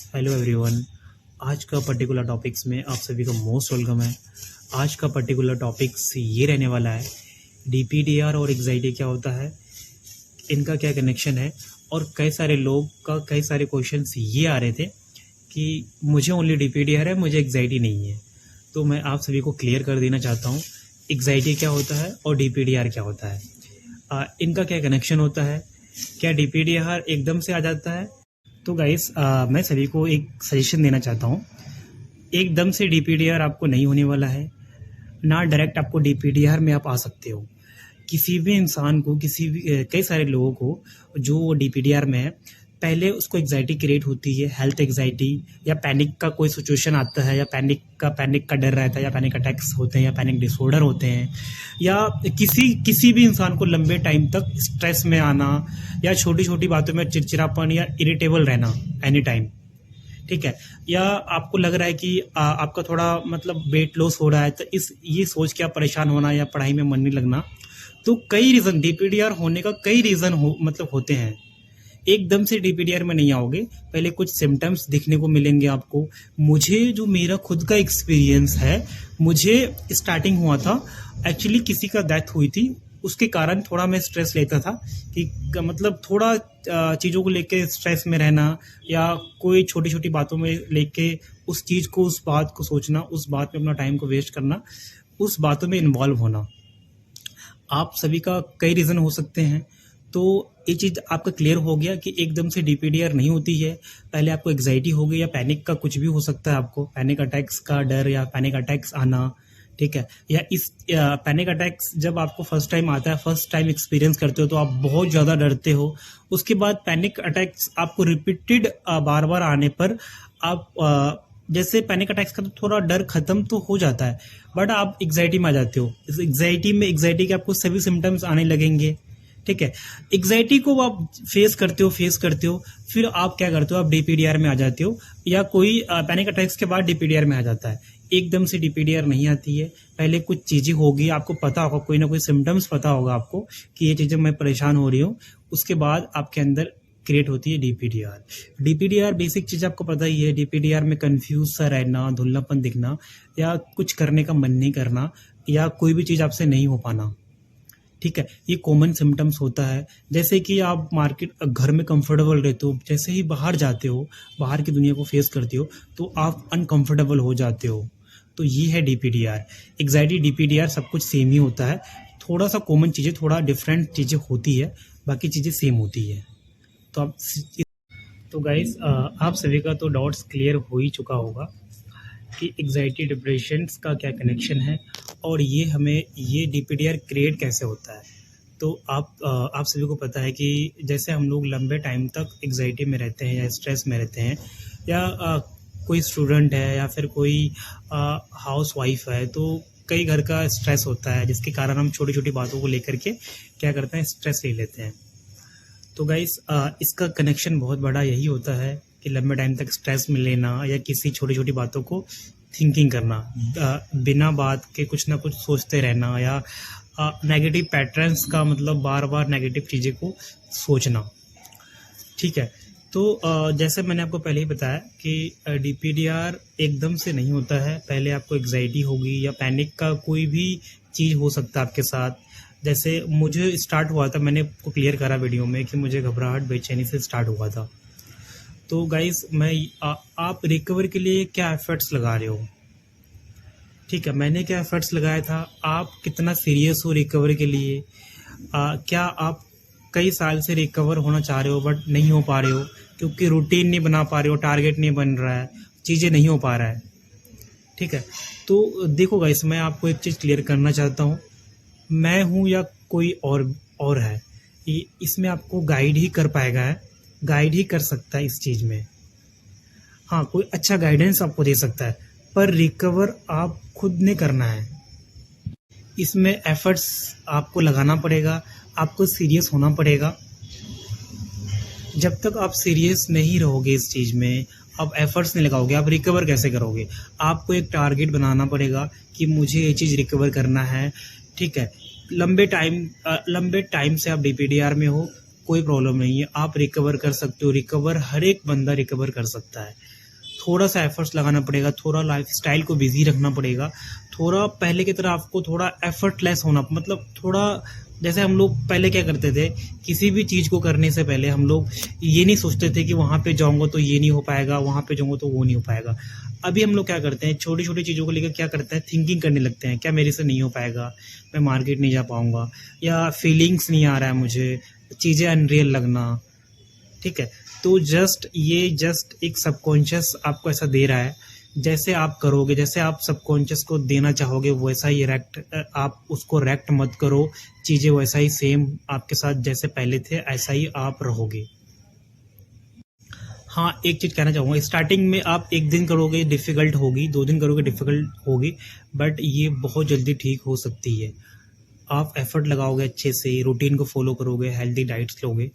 Hello everyone. आज का particular topics में आप सभी का मोस्ट वेलकम है। आज का पर्टिकुलर टॉपिक्स ये रहने वाला है, डीपीडीआर और एग्जाइटी क्या होता है, इनका क्या कनेक्शन है। और कई सारे लोग का कई सारे क्वेश्चंस ये आ रहे थे कि मुझे ओनली डीपीडीआर है, मुझे एग्जाइटी नहीं है। तो मैं आप सभी को क्लियर कर देना चाहता हूँ एग्जाइटी क्या होता है और डीपीडीआर क्या होता है, इनका क्या कनेक्शन होता है, क्या डीपीडीआर एकदम से आ जाता है। तो गाइस, मैं सभी को एक सजेशन देना चाहता हूँ। एकदम से डीपीडीआर आपको नहीं होने वाला है, ना डायरेक्ट आपको डीपीडीआर में आप आ सकते हो। किसी भी इंसान को, किसी भी कई सारे लोगों को जो डीपीडीआर में है, पहले उसको एग्जाइटी क्रिएट होती है, हेल्थ एग्जाइटी या पैनिक का कोई सिचुएशन आता है, या पैनिक का डर रहता है, या पैनिक अटैक्स होते हैं, या पैनिक डिसऑर्डर होते हैं, या किसी भी इंसान को लंबे टाइम तक स्ट्रेस में आना, या छोटी छोटी बातों में चिड़चिड़ापन या इरिटेबल रहना एनी टाइम। ठीक है। या आपको लग रहा है कि आपका थोड़ा मतलब वेट लॉस हो रहा है, तो ये सोच के आप परेशान होना या पढ़ाई में मन नहीं लगना। तो कई रीज़न, डीपीडीआर होने का कई रीज़न होते हैं। एकदम से डीपीडीआर में नहीं आओगे, पहले कुछ सिम्टम्स दिखने को मिलेंगे आपको। मुझे जो मेरा खुद का एक्सपीरियंस है, मुझे स्टार्टिंग हुआ था, एक्चुअली किसी का डेथ हुई थी, उसके कारण थोड़ा मैं स्ट्रेस लेता था कि मतलब थोड़ा चीज़ों को लेके स्ट्रेस में रहना, या कोई छोटी छोटी बातों में लेके उस चीज़ को, उस बात को सोचना, उस बात में अपना टाइम को वेस्ट करना, उस बातों में इन्वॉल्व होना। आप सभी का कई रीज़न हो सकते हैं। तो ये चीज़ आपका क्लियर हो गया कि एकदम से डीपीडीआर नहीं होती है, पहले आपको एग्जाइटी हो गई, या पैनिक का कुछ भी हो सकता है, आपको पैनिक अटैक्स का डर या पैनिक अटैक्स आना। ठीक है। या इस पैनिक अटैक्स जब आपको फर्स्ट टाइम आता है, फर्स्ट टाइम एक्सपीरियंस करते हो, तो आप बहुत ज़्यादा डरते हो। उसके बाद पैनिक अटैक्स आपको रिपीटेड बार बार आने पर आप जैसे पैनिक अटैक्स का तो थोड़ा डर खत्म तो हो जाता है, बट आप एग्जाइटी में आ जाते हो। इस एग्जाइटी के आपको सभी सिम्टम्स आने लगेंगे। ठीक है। एग्जाइटी को आप फेस करते हो, फिर आप क्या करते हो, आप डीपीडीआर में आ जाते हो, या कोई पैनिक अटैक्स के बाद डीपीडीआर में आ जाता है। एकदम से डीपीडीआर नहीं आती है, पहले कुछ चीज़ें होगी, आपको पता होगा, कोई ना कोई सिम्टम्स पता होगा आपको कि ये चीज़ें मैं परेशान हो रही हूँ। उसके बाद आपके अंदर क्रिएट होती है डीपीडीआर बेसिक चीज़ आपको पता ही है। डीपीडीआर में कंफ्यूज सा रहना, धुंधलापन दिखना, या कुछ करने का मन नहीं करना, या कोई भी चीज़ आपसे नहीं हो पाना। ठीक है। ये कॉमन सिम्टम्स होता है। जैसे कि आप घर में कंफर्टेबल रहते हो, जैसे ही बाहर जाते हो, बाहर की दुनिया को फेस करते हो, तो आप अनकंफर्टेबल हो जाते हो। तो ये है डीपीडीआर। एग्जाइटी, डीपीडीआर सब कुछ सेम ही होता है, थोड़ा सा कॉमन चीज़ें, थोड़ा डिफरेंट चीज़ें होती है, बाकी चीज़ें सेम होती है। तो गाइस, आप सभी का तो डाउट्स क्लियर हो ही चुका होगा कि एग्जाइटी डिप्रेशन का क्या कनेक्शन है, और ये डीपीडीआर क्रिएट कैसे होता है। तो आप सभी को पता है कि जैसे हम लोग लंबे टाइम तक एग्जाइटी में रहते हैं या स्ट्रेस में रहते हैं, या कोई स्टूडेंट है, या फिर कोई हाउस वाइफ है, तो कई घर का स्ट्रेस होता है, जिसके कारण हम छोटी छोटी बातों को लेकर के क्या करते हैं, स्ट्रेस ले लेते हैं। तो गाइस, इसका कनेक्शन बहुत बड़ा यही होता है कि लंबे टाइम तक स्ट्रेस में लेना, या किसी छोटी छोटी बातों को थिंकिंग करना, बिना बात के कुछ ना कुछ सोचते रहना, या नेगेटिव पैटर्न्स का मतलब बार बार नेगेटिव चीज़ें को सोचना। ठीक है। तो जैसे मैंने आपको पहले ही बताया कि डीपीडीआर एकदम से नहीं होता है, पहले आपको एग्जाइटी होगी, या पैनिक का कोई भी चीज़ हो सकता है आपके साथ। जैसे मुझे स्टार्ट हुआ था, मैंने आपको क्लियर करा वीडियो में कि मुझे घबराहट, बेचैनी से स्टार्ट हुआ था। तो गाइस, आप रिकवर के लिए क्या एफर्ट्स लगा रहे हो। ठीक है। मैंने क्या एफर्ट्स लगाया था, आप कितना सीरियस हो रिकवर के लिए। क्या आप कई साल से रिकवर होना चाह रहे हो, बट नहीं हो पा रहे हो, क्योंकि रूटीन नहीं बना पा रहे हो, टारगेट नहीं बन रहा है, चीज़ें नहीं हो पा रहा है। ठीक है। तो देखो गाइस, मैं आपको एक चीज़ क्लियर करना चाहता हूँ, मैं हूँ या कोई और है, इसमें आपको गाइड ही कर पाएगा, गाइड ही कर सकता है इस चीज़ में। हाँ, कोई अच्छा गाइडेंस आपको दे सकता है, पर रिकवर आप खुद ने करना है। इसमें एफर्ट्स आपको लगाना पड़ेगा, आपको सीरियस होना पड़ेगा। जब तक आप सीरियस नहीं रहोगे इस चीज़ में, आप एफर्ट्स नहीं लगाओगे, आप रिकवर कैसे करोगे। आपको एक टारगेट बनाना पड़ेगा कि मुझे ये चीज़ रिकवर करना है। ठीक है। लंबे टाइम से आप डीपीडीआर में हो, कोई प्रॉब्लम नहीं है, आप रिकवर कर सकते हो। रिकवर हर एक बंदा रिकवर कर सकता है। थोड़ा सा एफर्ट्स लगाना पड़ेगा, थोड़ा लाइफस्टाइल को बिजी रखना पड़ेगा, थोड़ा पहले की तरह आपको थोड़ा एफर्टलेस होना, मतलब थोड़ा जैसे हम लोग पहले क्या करते थे, किसी भी चीज़ को करने से पहले हम लोग ये नहीं सोचते थे कि वहाँ पे जाऊँगा तो ये नहीं हो पाएगा, वहाँ पे जाऊँगा तो वो नहीं हो पाएगा। अभी हम लोग क्या करते हैं, छोटी छोटी चीज़ों को लेकर क्या करते हैं, थिंकिंग करने लगते हैं, क्या मेरे से नहीं हो पाएगा, मैं मार्केट नहीं जा पाऊँगा, या फीलिंग्स नहीं आ रहा है मुझे, चीज़ें अनरियल लगना। ठीक है, तो जस्ट एक सबकॉन्शियस आपको ऐसा दे रहा है, जैसे आप करोगे, जैसे आप सबकॉन्शियस को देना चाहोगे वैसा ही रेक्ट, आप उसको रेक्ट मत करो, चीज़ें वैसा ही सेम आपके साथ जैसे पहले थे ऐसा ही आप रहोगे। हाँ, एक चीज़ कहना चाहूँगा, स्टार्टिंग में आप 1 दिन करोगे डिफ़िकल्ट होगी, 2 दिन करोगे डिफ़िकल्ट होगी, बट ये बहुत जल्दी ठीक हो सकती है। आप एफ़र्ट लगाओगे अच्छे से, रूटीन को फ़ॉलो करोगे, हेल्दी डाइट्स लोगे,